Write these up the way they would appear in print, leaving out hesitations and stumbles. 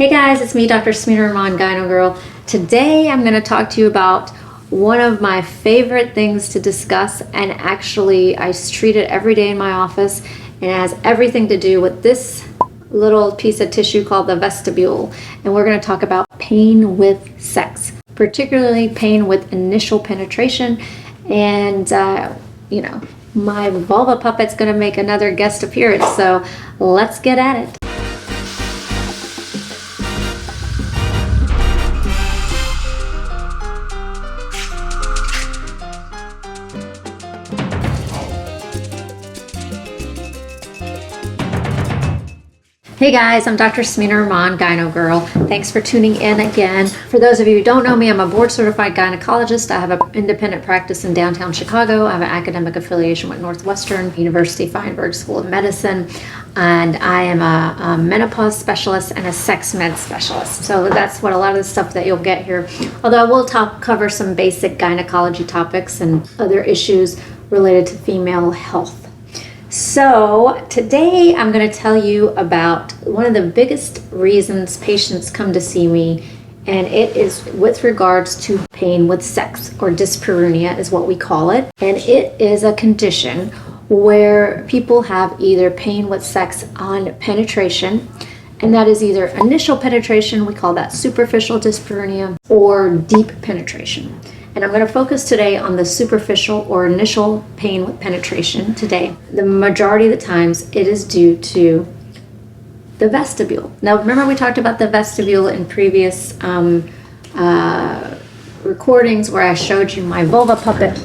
Hey guys, it's me, Dr. Smina Rahman, Gyno Girl. Today I'm going to talk to you about one of my favorite things to discuss, and actually I treat it every day in my office, and it has everything to do with this little piece of tissue called the vestibule. And we're going to talk about pain with sex, particularly pain with initial penetration. And my vulva puppet's going to make another guest appearance, so let's get at it. Hey guys, I'm Dr. Smina Rahman, Gyno Girl. Thanks for tuning in again. For those of you who don't know me, I'm a board-certified gynecologist. I have an independent practice in downtown Chicago. I have an academic affiliation with Northwestern University Feinberg School of Medicine, and I am a menopause specialist and a sex med specialist. So that's what a lot of the stuff that you'll get here. Although I will cover some basic gynecology topics and other issues related to female health. So today I'm going to tell you about one of the biggest reasons patients come to see me, and it is with regards to pain with sex, or dyspareunia is what we call it. And it is a condition where people have either pain with sex on penetration, and that is either initial penetration, we call that superficial dyspareunia, or deep penetration. And I'm going to focus today on the superficial or initial pain with penetration today. The majority of the times it is due to the vestibule. Now remember, we talked about the vestibule in previous recordings where I showed you my vulva puppet,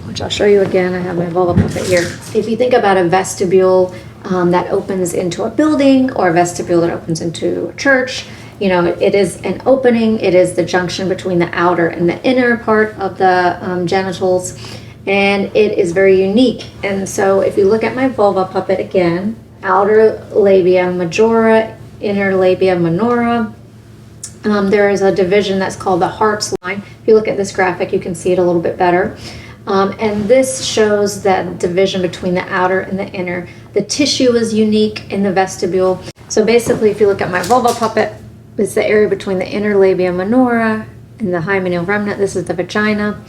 which I'll show you again. I have my vulva puppet here. If you think about a vestibule that opens into a building, or a vestibule that opens into a church, you know, it is an opening. It is the junction between the outer and the inner part of the genitals, and it is very unique. And so if you look at my vulva puppet again, outer labia majora, inner labia minora, there is a division that's called the Hart's line. If you look at this graphic, you can see it a little bit better. And this shows that division between the outer and the inner. The tissue is unique in the vestibule. So basically, if you look at my vulva puppet, it's the area between the inner labia minora and the hymeneal remnant. This is the vagina.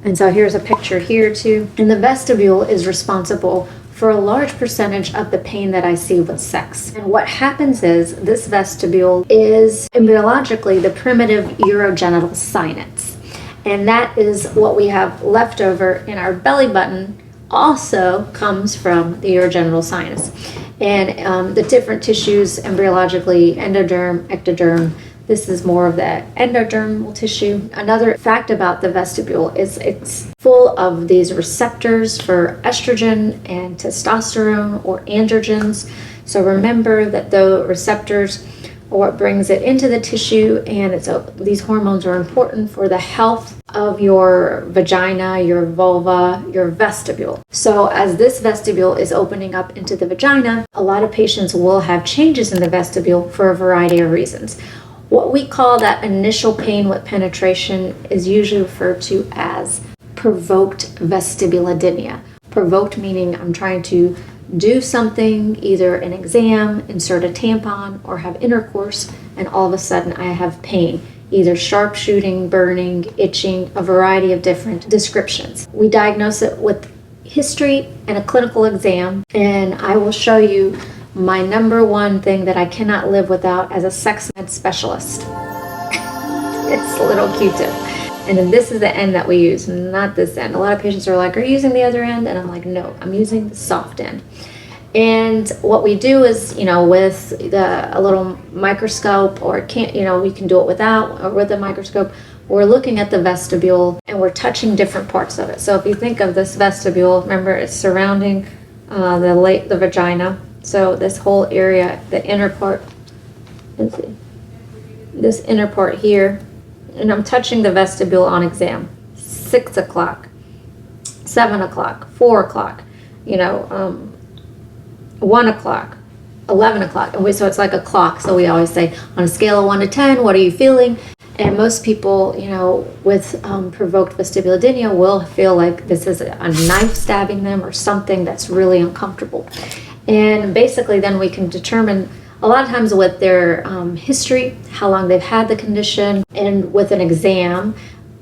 And so here's a picture here too. And the vestibule is responsible for a large percentage of the pain that I see with sex. And what happens is this vestibule is embryologically the primitive urogenital sinus. And that is what we have left over in our belly button, also comes from the urogenital sinus. And the different tissues embryologically, endoderm, ectoderm, this is more of the endodermal tissue. Another fact about the vestibule is it's full of these receptors for estrogen and testosterone, or androgens. So remember that the receptors are what brings it into the tissue, and these hormones are important for the health of your vagina, your vulva, your vestibule. So as this vestibule is opening up into the vagina, a lot of patients will have changes in the vestibule for a variety of reasons. What we call that initial pain with penetration is usually referred to as provoked vestibulodynia. Provoked meaning I'm trying to do something, either an exam, insert a tampon, or have intercourse, and all of a sudden I have pain, either sharp shooting, burning, itching, a variety of different descriptions. We diagnose it with history and a clinical exam, and I will show you my number one thing that I cannot live without as a sex med specialist. It's a little Q-tip. And then this is the end that we use, not this end. A lot of patients are like, are you using the other end? And I'm like, no, I'm using the soft end. And what we do is, with a little microscope, or we can do it without or with a microscope, we're looking at the vestibule and we're touching different parts of it. So if you think of this vestibule, remember it's surrounding the vagina. So this whole area, the inner part, let's see, this inner part here, and I'm touching the vestibule on exam. 6 o'clock, 7 o'clock, 4 o'clock, 1 o'clock, 11 o'clock. And so it's like a clock. So we always say, on a scale of 1 to 10, what are you feeling? And most people, with provoked vestibulodynia will feel like this is a knife stabbing them, or something that's really uncomfortable. And basically then we can determine a lot of times with their history, how long they've had the condition, and with an exam,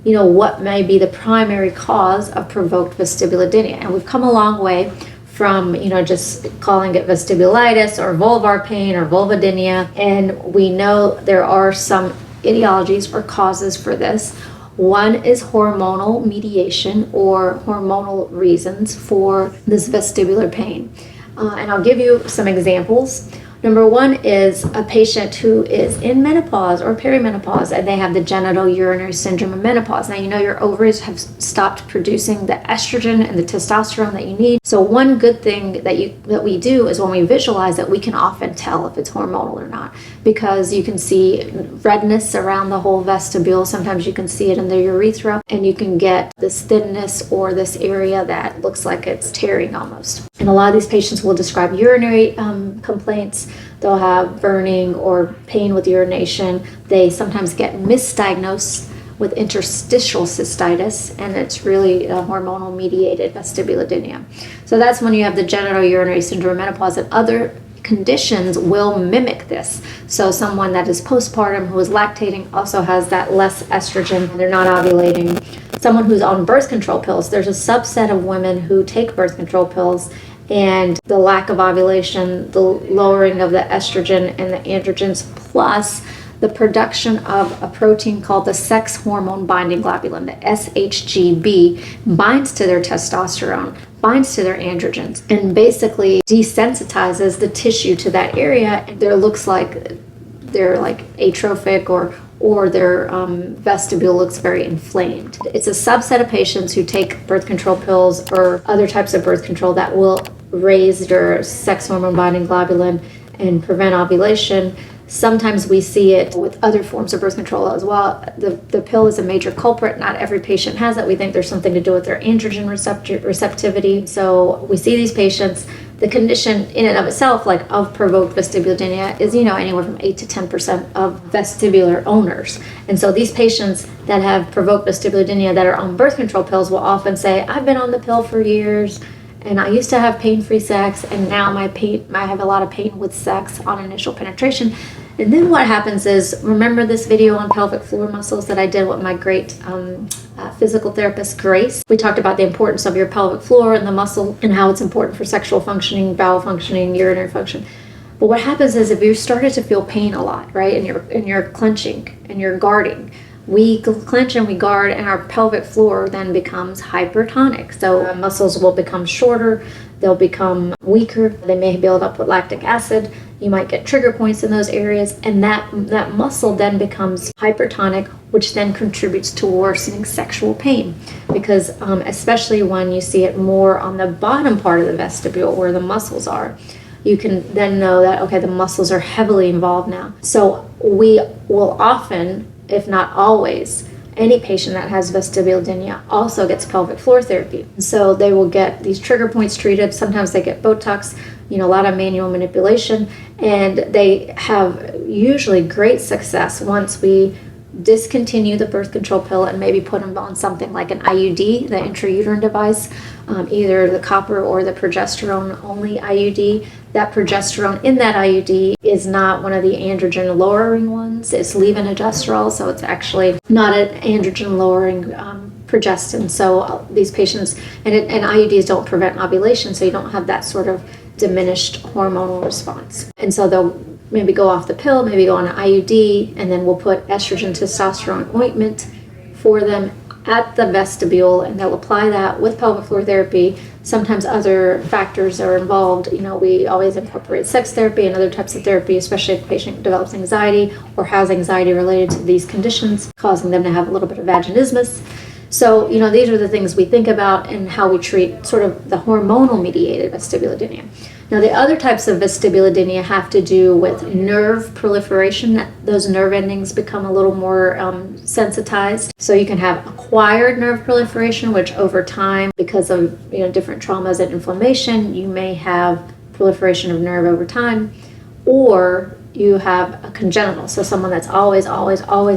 what may be the primary cause of provoked vestibulodynia. And we've come a long way from, just calling it vestibulitis or vulvar pain or vulvodynia. And we know there are some etiologies or causes for this. One is hormonal mediation or hormonal reasons for this vestibular pain. And I'll give you some examples. Number one is a patient who is in menopause or perimenopause and they have the genital urinary syndrome of menopause. Now, your ovaries have stopped producing the estrogen and the testosterone that you need. So one good thing that we do is when we visualize it, we can often tell if it's hormonal or not, because you can see redness around the whole vestibule. Sometimes you can see it in the urethra, and you can get this thinness or this area that looks like it's tearing almost. And a lot of these patients will describe urinary complaints. They'll have burning or pain with urination. They sometimes get misdiagnosed with interstitial cystitis, and it's really a hormonal mediated vestibulodynia. So that's when you have the genital urinary syndrome of menopause, and other conditions will mimic this. So someone that is postpartum who is lactating also has that less estrogen, and they're not ovulating. Someone who's on birth control pills, there's a subset of women who take birth control pills, and the lack of ovulation, the lowering of the estrogen and the androgens, plus the production of a protein called the sex hormone binding globulin, the SHGB, binds to their testosterone, binds to their androgens, and basically desensitizes the tissue to that area. And there looks like they're like atrophic, or their vestibule looks very inflamed. It's a subset of patients who take birth control pills or other types of birth control that will raise your sex hormone binding globulin and prevent ovulation. Sometimes we see it with other forms of birth control as well. The pill is a major culprit. Not every patient has it. We think there's something to do with their androgen receptivity. So we see these patients. The condition in and of itself, like of provoked vestibulodynia, is anywhere from 8 to 10% of vestibular owners. And so these patients that have provoked vestibulodynia that are on birth control pills will often say, I've been on the pill for years, and I used to have pain-free sex, and now I have a lot of pain with sex on initial penetration. And then what happens is, remember this video on pelvic floor muscles that I did with my great physical therapist, Grace? We talked about the importance of your pelvic floor and the muscle and how it's important for sexual functioning, bowel functioning, urinary function. But what happens is, if you started to feel pain a lot, right, and you're clenching and you're guarding, we clench and we guard, and our pelvic floor then becomes hypertonic. So muscles will become shorter, they'll become weaker, they may build up with lactic acid, you might get trigger points in those areas, and that muscle then becomes hypertonic, which then contributes to worsening sexual pain. Because especially when you see it more on the bottom part of the vestibule where the muscles are, you can then know that, okay, the muscles are heavily involved now. So we will often, if not always, any patient that has vestibulodynia also gets pelvic floor therapy. So they will get these trigger points treated. Sometimes they get Botox, a lot of manual manipulation, and they have usually great success once we discontinue the birth control pill and maybe put them on something like an IUD, the intrauterine device, either the copper or the progesterone only IUD. That progesterone in that IUD is not one of the androgen lowering ones. It's levonorgestrel, so it's actually not an androgen lowering progestin. So these patients, and IUDs don't prevent ovulation, so you don't have that sort of diminished hormonal response. And so they'll maybe go off the pill, maybe go on an IUD, and then we'll put estrogen testosterone ointment for them at the vestibule, and they'll apply that with pelvic floor therapy. Sometimes other factors are involved. We always incorporate sex therapy and other types of therapy, especially if the patient develops anxiety or has anxiety related to these conditions, causing them to have a little bit of vaginismus. So, these are the things we think about and how we treat sort of the hormonal mediated vestibulodynia. Now, the other types of vestibulodynia have to do with nerve proliferation. Those nerve endings become a little more sensitized. So you can have acquired nerve proliferation, which over time, because of different traumas and inflammation, you may have proliferation of nerve over time, or you have a congenital. So someone that's always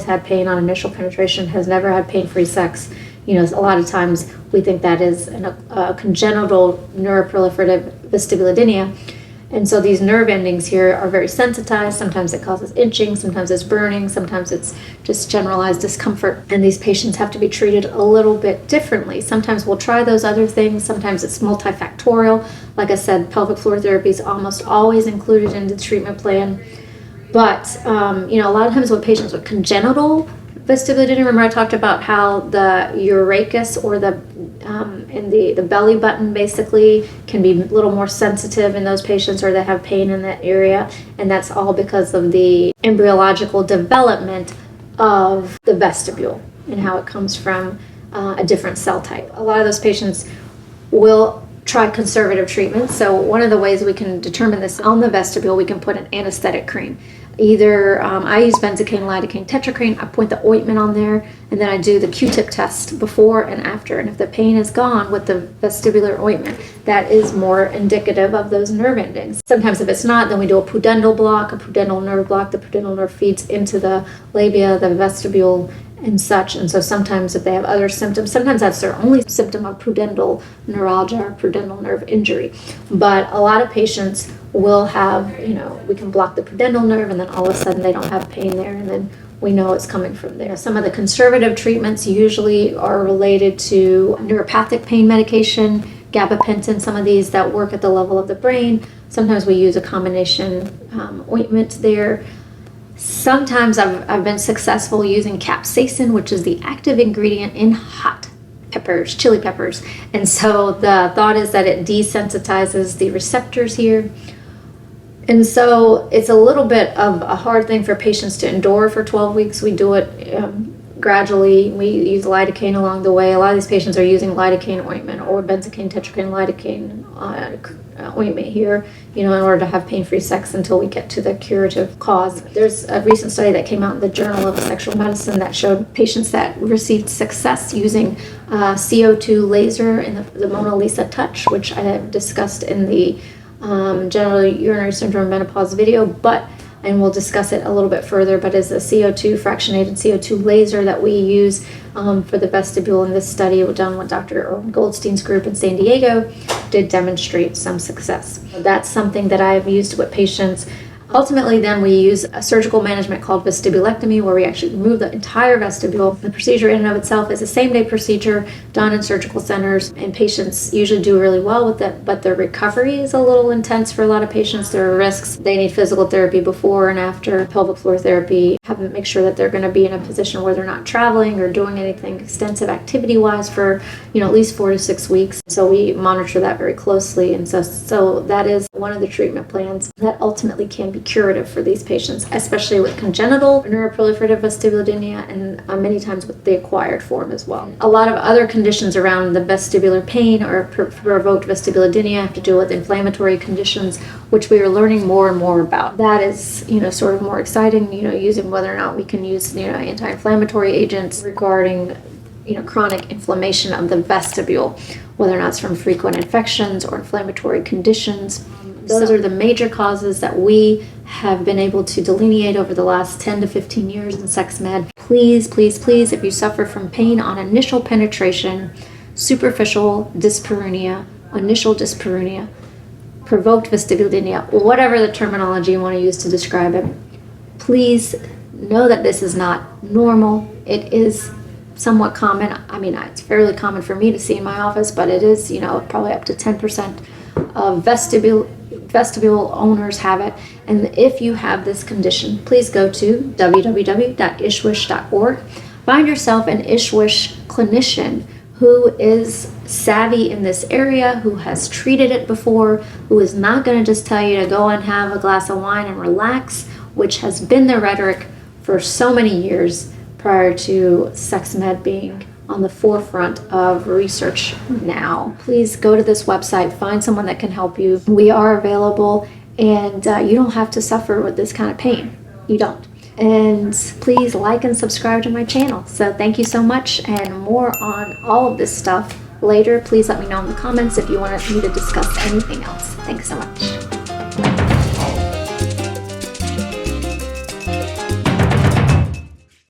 had pain on initial penetration, has never had pain-free sex. A lot of times we think that is a congenital neuroproliferative vestibulodynia. And so these nerve endings here are very sensitized. Sometimes it causes itching, sometimes it's burning, sometimes it's just generalized discomfort. And these patients have to be treated a little bit differently. Sometimes we'll try those other things. Sometimes it's multifactorial. Like I said, pelvic floor therapy is almost always included in the treatment plan. But, a lot of times with patients with congenital vestibulodynia, remember I talked about how the urachus or the belly button basically can be a little more sensitive in those patients, or they have pain in that area, and that's all because of the embryological development of the vestibule and how it comes from a different cell type. A lot of those patients will try conservative treatment. So one of the ways we can determine this, on the vestibule, we can put an anesthetic cream. Either I use benzocaine, lidocaine, tetracaine. I put the ointment on there, and then I do the Q-tip test before and after. And if the pain is gone with the vestibular ointment, that is more indicative of those nerve endings. Sometimes if it's not, then we do a pudendal block, a pudendal nerve block. The pudendal nerve feeds into the labia, the vestibule, and such. And so sometimes if they have other symptoms, sometimes that's their only symptom of pudendal neuralgia or pudendal nerve injury. But a lot of patients will have, we can block the pudendal nerve, and then all of a sudden they don't have pain there, and then we know it's coming from there. Some of the conservative treatments usually are related to neuropathic pain medication, gabapentin, some of these that work at the level of the brain. Sometimes we use a combination ointment there. Sometimes I've been successful using capsaicin, which is the active ingredient in hot peppers, chili peppers. And so the thought is that it desensitizes the receptors here. And so it's a little bit of a hard thing for patients to endure for 12 weeks. We do it gradually. We use lidocaine along the way. A lot of these patients are using lidocaine ointment or benzocaine, tetracaine, lidocaine ointment here, in order to have pain-free sex until we get to the curative cause. There's a recent study that came out in the Journal of Sexual Medicine that showed patients that received success using CO2 laser in the Mona Lisa Touch, which I have discussed in the genital urinary syndrome menopause video, and we'll discuss it a little bit further, but is a CO2, fractionated CO2 laser that we use for the vestibule. In this study done with Dr. Erwin Goldstein's group in San Diego did demonstrate some success. That's something that I've used with patients. Ultimately, then we use a surgical management called vestibulectomy, where we actually remove the entire vestibule. The procedure in and of itself is a same-day procedure done in surgical centers, and patients usually do really well with it, but the recovery is a little intense for a lot of patients. There are risks. They need physical therapy before and after pelvic floor therapy. Have to make sure that they're going to be in a position where they're not traveling or doing anything extensive activity-wise for, at least 4 to 6 weeks. So we monitor that very closely, and so that is one of the treatment plans that ultimately can be curative for these patients, especially with congenital neuroproliferative vestibulodynia, and many times with the acquired form as well. A lot of other conditions around the vestibular pain or provoked vestibulodynia have to do with inflammatory conditions, which we are learning more and more about. That is, sort of more exciting, using whether or not we can use, anti-inflammatory agents regarding chronic inflammation of the vestibule, whether or not it's from frequent infections or inflammatory conditions. Those are the major causes that we have been able to delineate over the last 10 to 15 years in sex med. Please, please, please, if you suffer from pain on initial penetration, superficial dyspareunia, initial dyspareunia, provoked vestibulodynia, whatever the terminology you want to use to describe it, please know that this is not normal. It is somewhat common. It's fairly common for me to see in my office, but it is, probably up to 10% of vestibule owners have it. And if you have this condition, please go to www.ishwish.org. Find yourself an Ishwish clinician who is savvy in this area, who has treated it before, who is not going to just tell you to go and have a glass of wine and relax, which has been the rhetoric for so many years prior to sex med being on the forefront of research now. Please go to this website, find someone that can help you. We are available, and you don't have to suffer with this kind of pain. You don't. And please like and subscribe to my channel. So thank you so much, and more on all of this stuff later. Please let me know in the comments if you want me to discuss anything else. Thanks so much.